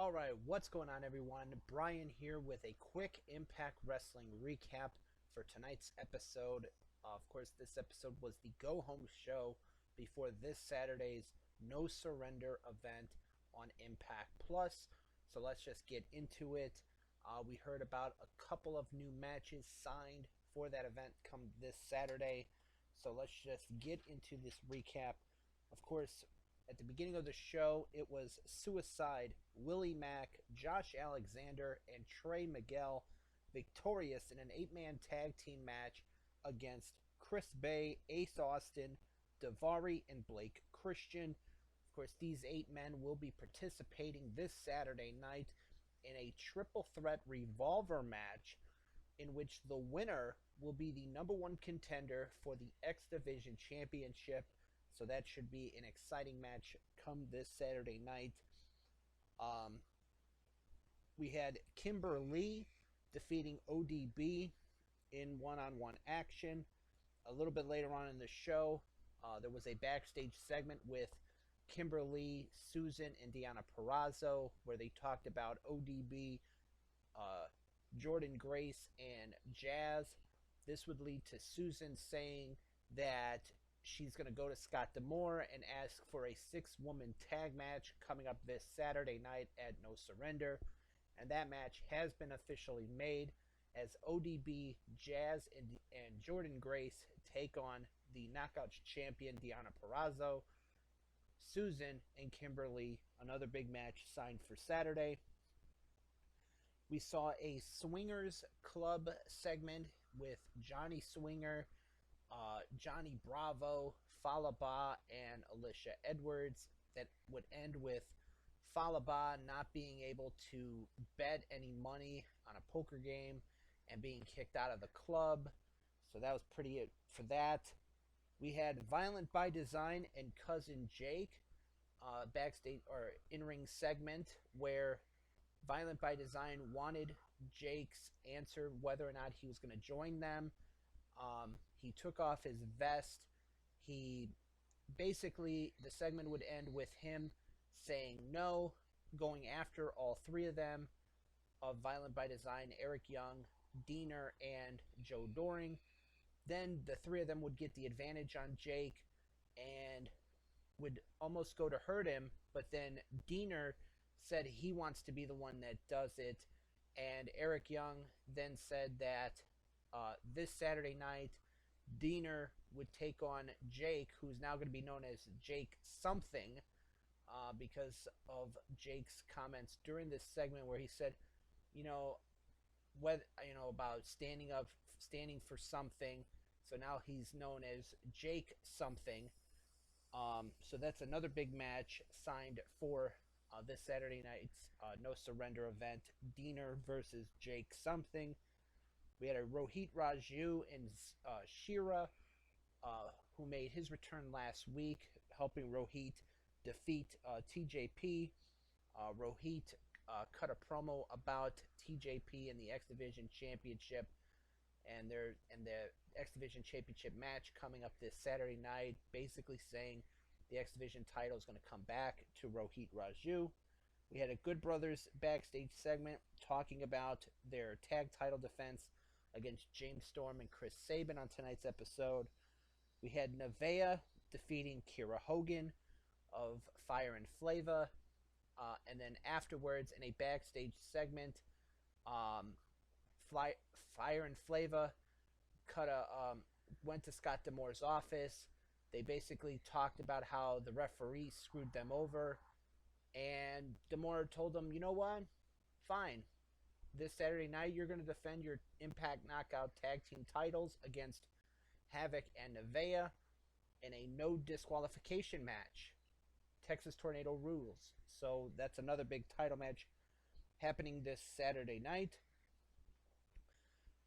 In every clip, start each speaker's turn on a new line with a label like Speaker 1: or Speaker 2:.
Speaker 1: All right, what's going on, everyone? Brian here with a quick Impact Wrestling recap for tonight's episode. Of course, this episode was the go home show before this Saturday's No Surrender event on Impact Plus. So let's just get into it. We heard about a couple of new matches signed for that event come this Saturday. So let's just get into this recap. Of course, at the beginning of the show, it was Suicide, Willie Mack, Josh Alexander, and Trey Miguel victorious in an 8-man tag team match against Chris Bay, Ace Austin, Daivari, and Blake Christian. Of course, these 8 men will be participating this Saturday night in a triple threat revolver match in which the winner will be the #1 contender for the X Division Championship. So that should be an exciting match come this Saturday night. We had Kimber Lee defeating ODB in one-on-one action. A little bit later on in the show, there was a backstage segment with Kimber Lee, Susan, and Deonna Purrazzo where they talked about ODB, Jordynne Grace, and Jazz. This would lead to Susan saying that she's going to go to Scott D'Amore and ask for a 6-woman tag match coming up this Saturday night at No Surrender. And that match has been officially made as ODB, Jazz, and Jordynne Grace take on the Knockouts champion Deonna Purrazzo. Susan and Kimber Lee, another big match signed for Saturday. We saw a Swingers Club segment with Johnny Swinger, Johnny Bravo, Falaba, and Alicia Edwards that would end with Falaba not being able to bet any money on a poker game and being kicked out of the club. So that was pretty it for that. We had Violent by Design and Cousin Jake backstage or in-ring segment where Violent by Design wanted Jake's answer whether or not he was going to join them. He took off his vest. The segment would end with him saying no, going after all 3 of them, of Violent by Design, Eric Young, Deaner, and Joe Doring. Then the 3 of them would get the advantage on Jake and would almost go to hurt him, but then Deaner said he wants to be the one that does it, and Eric Young then said that this Saturday night, Deaner would take on Jake, who's now going to be known as Jake something, because of Jake's comments during this segment where he said, about standing for something. So now he's known as Jake something. So that's another big match signed for this Saturday night's No Surrender event, Deaner versus Jake something. We had a Rohit Raju and Shira, who made his return last week, helping Rohit defeat TJP. Rohit cut a promo about TJP and the X Division Championship and the X Division Championship match coming up this Saturday night, basically saying the X Division title is going to come back to Rohit Raju. We had a Good Brothers backstage segment talking about their tag title defense against James Storm and Chris Sabin on tonight's episode. We had Nevaeh defeating Kiera Hogan of Fire and Flava. And then afterwards, in a backstage segment, Fire and Flava went to Scott D'Amore's office. They basically talked about how the referee screwed them over. And D'Amore told them, you know what? Fine. This Saturday night, you're going to defend your Impact Knockout Tag Team titles against Havoc and Nevaeh in a no disqualification match. Texas Tornado rules. So that's another big title match happening this Saturday night.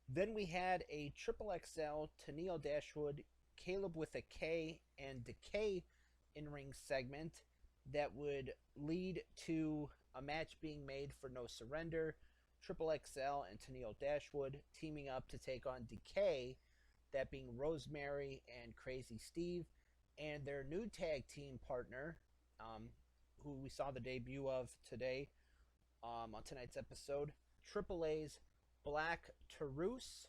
Speaker 1: Then we had a Triple XL Tennille Dashwood, Caleb with a K, and Decay in-ring segment that would lead to a match being made for No Surrender. Triple XL and Tennille Dashwood teaming up to take on Decay, that being Rosemary and Crazy Steve, and their new tag team partner, who we saw the debut of today, on tonight's episode. Triple A's Black Taurus,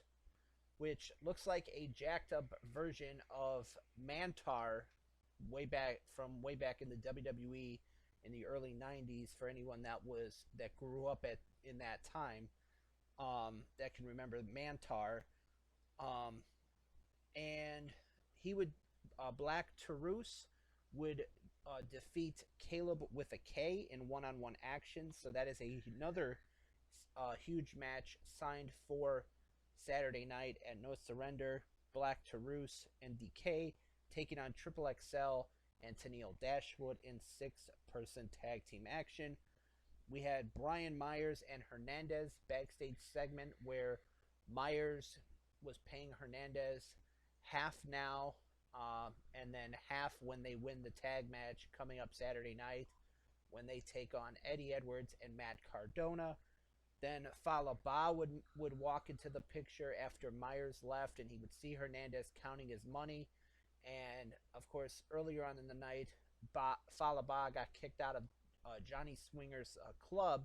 Speaker 1: which looks like a jacked up version of Mantar way back in the WWE in the early 90s. For anyone that grew up in that time, that can remember Mantar. Um, and he would Black Taurus would defeat Caleb with a K in one-on-one action. So that is another huge match signed for Saturday night at No Surrender. Black Taurus and DK taking on Triple XL and Tennille Dashwood in 6-person tag team action. We had Brian Myers and Hernandez backstage segment where Myers was paying Hernandez half now, and then half when they win the tag match coming up Saturday night when they take on Eddie Edwards and Matt Cardona. Then Fallah Bahh would walk into the picture after Myers left, and he would see Hernandez counting his money. And, of course, earlier on in the night, Fallah Bahh got kicked out of Johnny Swinger's club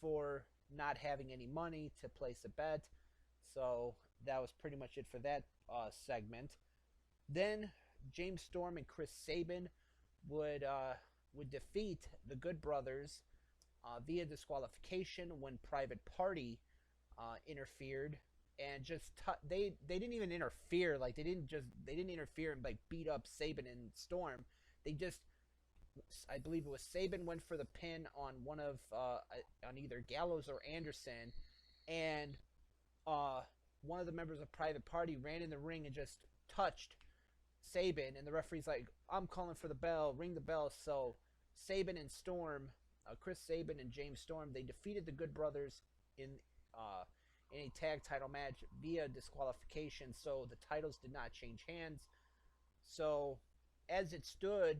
Speaker 1: for not having any money to place a bet. So that was pretty much it for that segment. Then James Storm and Chris Sabin would defeat the Good Brothers via disqualification when Private Party interfered, and just they didn't even interfere. Like they didn't interfere and like beat up Sabin and Storm. They just, I believe it was Sabin went for the pin on one of on either Gallows or Anderson, and one of the members of Private Party ran in the ring and just touched Sabin, and the referee's like, I'm calling for the bell, ring the bell. So Sabin and Storm, Chris Sabin and James Storm, they defeated the Good Brothers in a tag title match via disqualification, so the titles did not change hands. So as it stood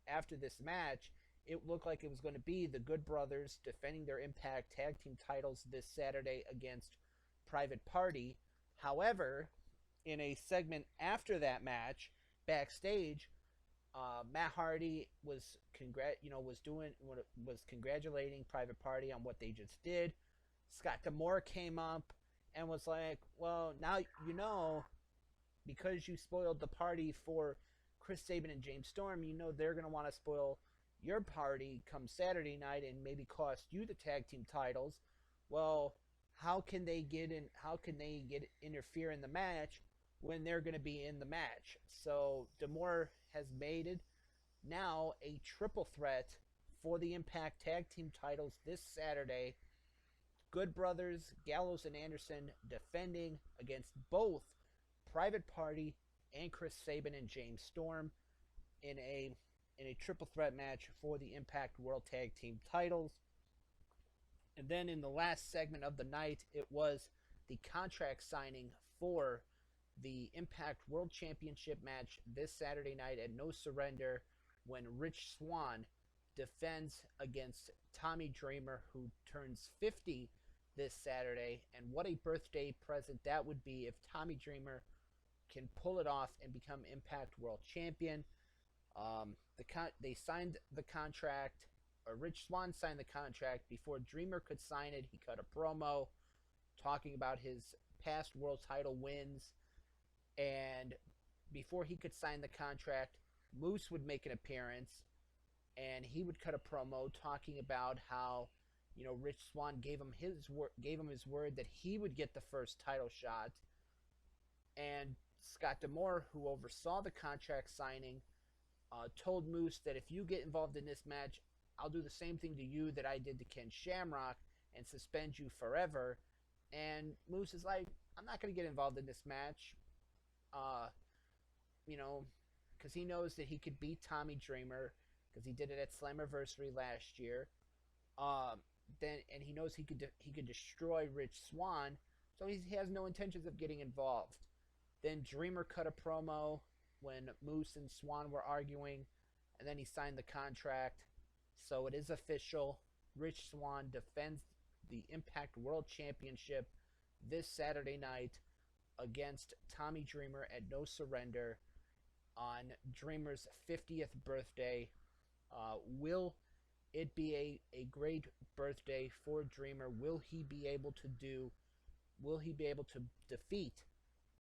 Speaker 1: after this match, it looked like it was going to be the Good Brothers defending their Impact Tag Team titles this Saturday against Private Party. However, in a segment after that match, backstage, Matt Hardy was congratulating Private Party on what they just did. Scott D'Amore came up and was like, well, now you know, because you spoiled the party for Chris Sabin and James Storm, you know they're going to want to spoil your party come Saturday night and maybe cost you the tag team titles. Well, how can they interfere in the match when they're going to be in the match? So D'Amore has made it now a triple threat for the Impact Tag Team titles this Saturday. Good Brothers, Gallows and Anderson defending against both Private Party and Chris Sabin and James Storm in a triple threat match for the Impact World Tag Team titles. And then in the last segment of the night, it was the contract signing for the Impact World Championship match this Saturday night at No Surrender, when Rich Swann defends against Tommy Dreamer, who turns 50 this Saturday. And what a birthday present that would be if Tommy Dreamer can pull it off and become Impact World Champion. They signed the contract, or Rich Swann signed the contract. Before Dreamer could sign it, he cut a promo talking about his past world title wins. And before he could sign the contract, Moose would make an appearance, and he would cut a promo talking about how, you know, Rich Swann gave him his word that he would get the first title shot. And Scott D'Amore, who oversaw the contract signing, told Moose that if you get involved in this match, I'll do the same thing to you that I did to Ken Shamrock and suspend you forever. And Moose is like, I'm not going to get involved in this match. Because he knows that he could beat Tommy Dreamer, because he did it at Slammiversary last year. And he knows he could destroy Rich Swann, so he has no intentions of getting involved. Then Dreamer cut a promo when Moose and Swann were arguing, and then he signed the contract. So it is official. Rich Swann defends the Impact World Championship this Saturday night against Tommy Dreamer at No Surrender on Dreamer's 50th birthday. Will it'd be a great birthday for Dreamer. Will he be able to defeat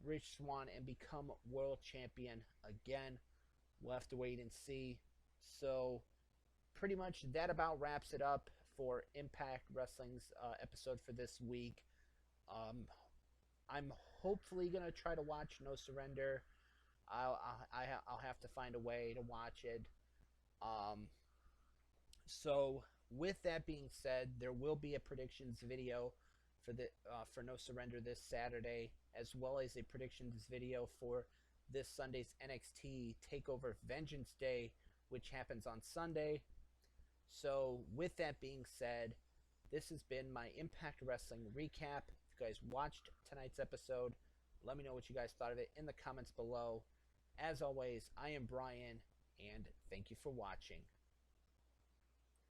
Speaker 1: Rich Swann and become world champion again? We'll have to wait and see. So pretty much that about wraps it up for Impact Wrestling's episode for this week. Um, I'm hopefully gonna try to watch No Surrender. I'll have to find a way to watch it. Um, so with that being said, there will be a predictions video for No Surrender this Saturday, as well as a predictions video for this Sunday's NXT Takeover Vengeance Day, which happens on Sunday. So with that being said, this has been my Impact Wrestling recap. If you guys watched tonight's episode, let me know what you guys thought of it in the comments below. As always, I am Brian, and thank you for watching.